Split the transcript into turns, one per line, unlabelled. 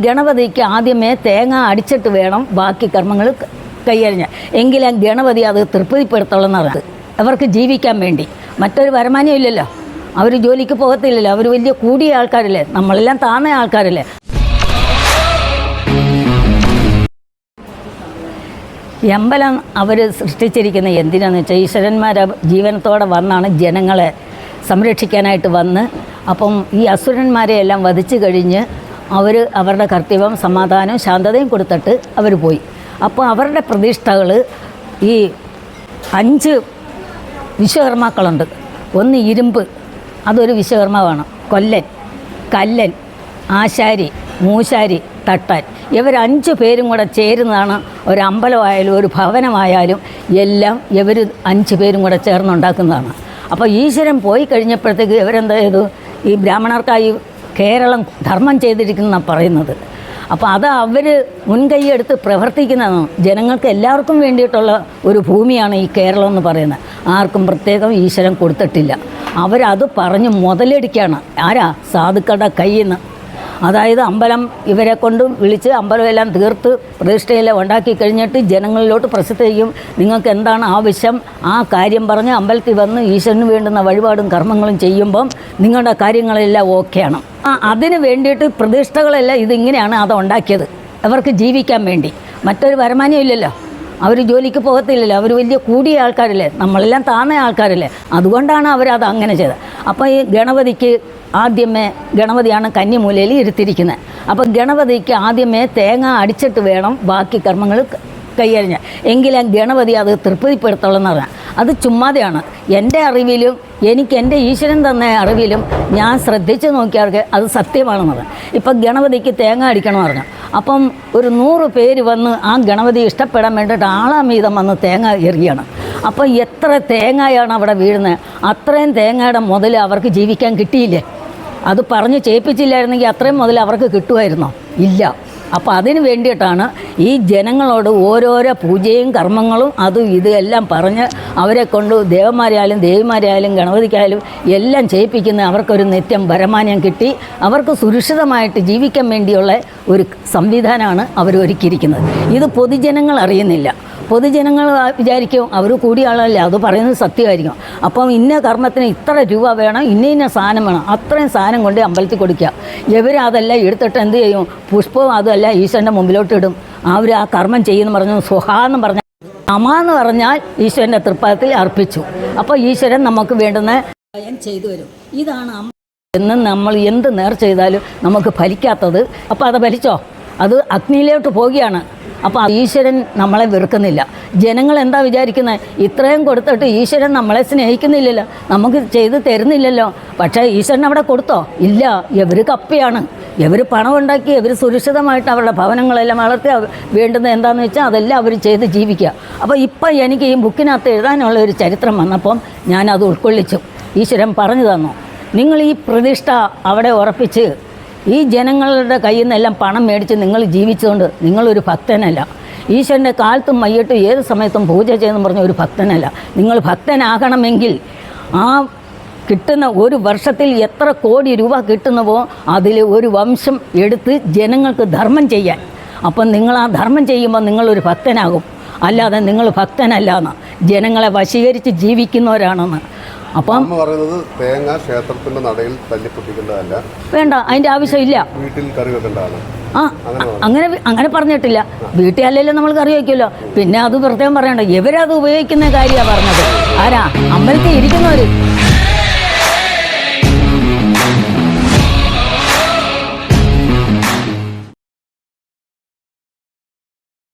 ഗണപതിക്ക് ആദ്യമേ തേങ്ങ അടിച്ചിട്ട് വേണം ബാക്കി കർമ്മങ്ങൾ കൈകാര്യം. എങ്കിലും ഗണപതി അത് തൃപ്തിപ്പെടുത്തുള്ളെന്ന് പറഞ്ഞത് അവർക്ക് ജീവിക്കാൻ വേണ്ടി. മറ്റൊരു വരുമാനം ഇല്ലല്ലോ, അവർ ജോലിക്ക് പോകത്തില്ലല്ലോ, അവർ വലിയ കൂടിയ ആൾക്കാരല്ലേ, നമ്മളെല്ലാം താഴ്ന്ന ആൾക്കാരല്ലേ. ഈ അമ്പലം അവർ സൃഷ്ടിച്ചിരിക്കുന്നത് എന്തിനാണെന്ന് വെച്ചാൽ ഈശ്വരന്മാർ ജീവനത്തോടെ വന്നാണ് ജനങ്ങളെ സംരക്ഷിക്കാനായിട്ട് വന്ന്. അപ്പം ഈ അസുരന്മാരെ എല്ലാം വധിച്ചു കഴിഞ്ഞ് അവർ അവരുടെ കർത്തവ്യം സമാധാനവും ശാന്തതയും കൊടുത്തിട്ട് അവർ പോയി. അപ്പോൾ അവരുടെ പ്രതിഷ്ഠകൾ ഈ 5 വിശ്വകർമാക്കളുണ്ട്. ഒന്ന് ഇരുമ്പ്, അതൊരു വിശ്വകർമാവാണ്. കൊല്ലൻ, കല്ലൻ, ആശാരി, മൂശാരി, തട്ടാൻ, ഇവർ 5 പേരും കൂടെ ചേരുന്നതാണ് ഒരു അമ്പലമായാലും ഒരു ഭവനമായാലും എല്ലാം ഇവർ 5 പേരും കൂടെ ചേർന്നുണ്ടാക്കുന്നതാണ്. അപ്പോൾ ഈശ്വരൻ പോയി കഴിഞ്ഞപ്പോഴത്തേക്ക് ഇവരെന്താ ചെയ്തു, ഈ ബ്രാഹ്മണർക്കായി കേരളം ധർമ്മം ചെയ്തിരിക്കുന്നതാണ് പറയുന്നത്. അപ്പോൾ അത് അവർ മുൻകൈയെടുത്ത് പ്രവർത്തിക്കുന്നതാണ്. ജനങ്ങൾക്ക് എല്ലാവർക്കും വേണ്ടിയിട്ടുള്ള ഒരു ഭൂമിയാണ് ഈ കേരളം എന്ന് പറയുന്നത്. ആർക്കും പ്രത്യേകം ഈശ്വരൻ കൊടുത്തിട്ടില്ല. അവരത് പറഞ്ഞ് മുതലെടുക്കുകയാണ്. ആരാ? സാധുക്കളുടെ കയ്യിൽ നിന്ന്. അതായത് അമ്പലം ഇവരെ കൊണ്ടും വിളിച്ച് അമ്പലമെല്ലാം തീർത്ത് പ്രതിഷ്ഠയെല്ലാം ഉണ്ടാക്കി കഴിഞ്ഞിട്ട് ജനങ്ങളിലോട്ട് പ്രസിദ്ധീകരിക്കും. നിങ്ങൾക്ക് എന്താണ് ആവശ്യം, ആ കാര്യം പറഞ്ഞ് അമ്പലത്തിൽ വന്ന് ഈശ്വരന് വേണ്ടുന്ന വഴിപാടും കർമ്മങ്ങളും ചെയ്യുമ്പം നിങ്ങളുടെ കാര്യങ്ങളെല്ലാം ഓക്കെയാണ്. അതിന് വേണ്ടിയിട്ട് പ്രതിഷ്ഠകളെല്ലാം ഇതിങ്ങനെയാണ് അത് ഉണ്ടാക്കിയത്, അവർക്ക് ജീവിക്കാൻ വേണ്ടി. മറ്റൊരു വരുമാനം ഇല്ലല്ലോ, അവർ ജോലിക്ക് പോകത്തില്ലല്ലോ, അവർ വലിയ കൂടിയ ആൾക്കാരല്ലേ, നമ്മളെല്ലാം താഴ്ന്ന ആൾക്കാരല്ലേ. അതുകൊണ്ടാണ് അവരത് അങ്ങനെ ചെയ്തത്. അപ്പോൾ ഈ ഗണപതിക്ക് ആദ്യമേ, ഗണപതിയാണ് കന്നിമൂലയിൽ ഇരുത്തിയിരിക്കുന്നത്. അപ്പോൾ ഗണപതിക്ക് ആദ്യമേ തേങ്ങ അടിച്ചിട്ട് വേണം ബാക്കി കർമ്മങ്ങൾ കൈകാര്യം. എങ്കിലും ഗണപതി അത് തൃപ്തിപ്പെടുത്തുള്ളെന്ന് പറഞ്ഞാൽ അത് ചുമ്മാതെയാണ്. എൻ്റെ അറിവിലും എനിക്ക് എൻ്റെ ഈശ്വരൻ തന്ന അറിവിലും ഞാൻ ശ്രദ്ധിച്ച് നോക്കിയവർക്ക് അത് സത്യമാണെന്ന് പറഞ്ഞു. ഇപ്പം ഗണപതിക്ക് തേങ്ങ അടിക്കണമെന്ന് പറഞ്ഞു. അപ്പം ഒരു 100 പേര് വന്ന് ആ ഗണപതി ഇഷ്ടപ്പെടാൻ വേണ്ടിയിട്ട് ആളാമീതം വന്ന് തേങ്ങ എറിയണം. അപ്പോൾ എത്ര തേങ്ങയാണ് അവിടെ വീഴുന്നത്, അത്രയും തേങ്ങയുടെ മുതൽ അവർക്ക് ജീവിക്കാൻ കിട്ടിയില്ലേ? അത് പറഞ്ഞ് ചെയ്യിപ്പിച്ചില്ലായിരുന്നെങ്കിൽ അത്രയും മുതൽ അവർക്ക് കിട്ടുമായിരുന്നോ? ഇല്ല. അപ്പോൾ അതിന് വേണ്ടിയിട്ടാണ് ഈ ജനങ്ങളോട് ഓരോരോ പൂജയും കർമ്മങ്ങളും അതും ഇതെല്ലാം പറഞ്ഞ് അവരെ കൊണ്ട് ദേവന്മാരായാലും ദേവിമാരായാലും ഗണപതിക്കായാലും എല്ലാം ചെയ്യിപ്പിക്കുന്ന. അവർക്കൊരു നിത്യം വരുമാനം കിട്ടി അവർക്ക് സുരക്ഷിതമായിട്ട് ജീവിക്കാൻ വേണ്ടിയുള്ള ഒരു സംവിധാനമാണ് അവർ ഒരുക്കിയിരിക്കുന്നത്. ഇത് പൊതുജനങ്ങൾ അറിയുന്നില്ല. പൊതുജനങ്ങൾ വിചാരിക്കും അവർ കൂടിയ ആളല്ലേ, അത് പറയുന്നത് സത്യമായിരിക്കും. അപ്പം ഇന്ന കർമ്മത്തിന് ഇത്ര രൂപ വേണം, ഇന്ന സാധനം വേണം, അത്രയും സാധനം കൊണ്ട് അമ്പലത്തിൽ കൊടുക്കുക. ഇവരതെല്ലാം എടുത്തിട്ട് എന്ത് ചെയ്യും, പുഷ്പവും അതുമല്ല ഈശ്വരൻ്റെ മുമ്പിലോട്ട് ഇടും. അവർ ആ കർമ്മം ചെയ്യുമെന്ന് പറഞ്ഞു. സ്വഹാന്ന് പറഞ്ഞാൽ നമാന്ന് പറഞ്ഞാൽ ഈശ്വരൻ്റെ തൃപ്പാദത്തിൽ അർപ്പിച്ചു. അപ്പോൾ ഈശ്വരൻ നമുക്ക് വേണ്ടുന്ന ചെയ്തു വരും. ഇതാണ് എന്ന് നമ്മൾ എന്ത് നേർ ചെയ്താലും നമുക്ക് ഫലിക്കാത്തത്. അപ്പോൾ അത് ഫലിച്ചോ, അത് അഗ്നിയിലോട്ട് പോവുകയാണ്. അപ്പോൾ ഈശ്വരൻ നമ്മളെ വെറുക്കുന്നില്ല. ജനങ്ങൾ എന്താ വിചാരിക്കുന്നത്, ഇത്രയും കൊടുത്തിട്ട് ഈശ്വരൻ നമ്മളെ സ്നേഹിക്കുന്നില്ലല്ലോ, നമുക്ക് ചെയ്ത് തരുന്നില്ലല്ലോ. പക്ഷേ ഈശ്വരൻ അവിടെ കൊടുത്തോ? ഇല്ല. ഇവർ കപ്പയാണ്, ഇവർ പണം ഉണ്ടാക്കി, ഇവർ സുരക്ഷിതമായിട്ട് അവരുടെ ഭവനങ്ങളെല്ലാം വളർത്തി വേണ്ടുന്നത് എന്താണെന്ന് വെച്ചാൽ അതെല്ലാം അവർ ചെയ്ത് ജീവിക്കുക. അപ്പോൾ ഇപ്പം എനിക്ക് ഈ ബുക്കിനകത്ത് എഴുതാനുള്ള ഒരു ചരിത്രം വന്നപ്പം ഞാനത് ഉൾക്കൊള്ളിച്ചു. ഈശ്വരൻ പറഞ്ഞു തന്നു, നിങ്ങൾ ഈ പ്രതിഷ്ഠ അവിടെ ഉറപ്പിച്ച് ഈ ജനങ്ങളുടെ കയ്യിൽ നിന്നെല്ലാം പണം മേടിച്ച് നിങ്ങൾ ജീവിച്ചുകൊണ്ട് നിങ്ങളൊരു ഭക്തനല്ല. ഈശ്വരൻ്റെ കാലത്തും മയ്യട്ടും ഏത് സമയത്തും പൂജ ചെയ്യുമെന്ന് പറഞ്ഞ ഒരു ഭക്തനല്ല. നിങ്ങൾ ഭക്തനാകണമെങ്കിൽ ആ കിട്ടുന്ന ഒരു വർഷത്തിൽ എത്ര കോടി രൂപ കിട്ടുന്നുവോ അതിൽ ഒരു വംശം എടുത്ത് ജനങ്ങൾക്ക് ധർമ്മം ചെയ്യാൻ. അപ്പം നിങ്ങൾ ആ ധർമ്മം ചെയ്യുമ്പോൾ നിങ്ങളൊരു ഭക്തനാകും. അല്ലാതെ നിങ്ങൾ ഭക്തനല്ലാന്ന്, ജനങ്ങളെ വശീകരിച്ച് ജീവിക്കുന്നവരാണെന്ന്. അപ്പം
പറയുന്നത് തേങ്ങ ക്ഷേത്രത്തിന്റെ നടയിൽ തല്ലിപ്പൊട്ടിക്കേണ്ടതല്ല, വേണ്ട,
അതിൻ്റെ ആവശ്യമില്ല.
വീട്ടിൽ കറി വെക്കേണ്ടതാണ്.
അങ്ങനെ പറഞ്ഞിട്ടില്ല. വീട്ടിൽ അല്ലെങ്കിലും നമ്മൾ കറി വയ്ക്കുമല്ലോ. പിന്നെ അത് പ്രത്യേകം പറയണ്ട, ഇവരത് ഉപയോഗിക്കുന്ന കാര്യമാണ് പറഞ്ഞത്. ആരാ? അമ്പലത്തിൽ ഇരിക്കുന്നവർ.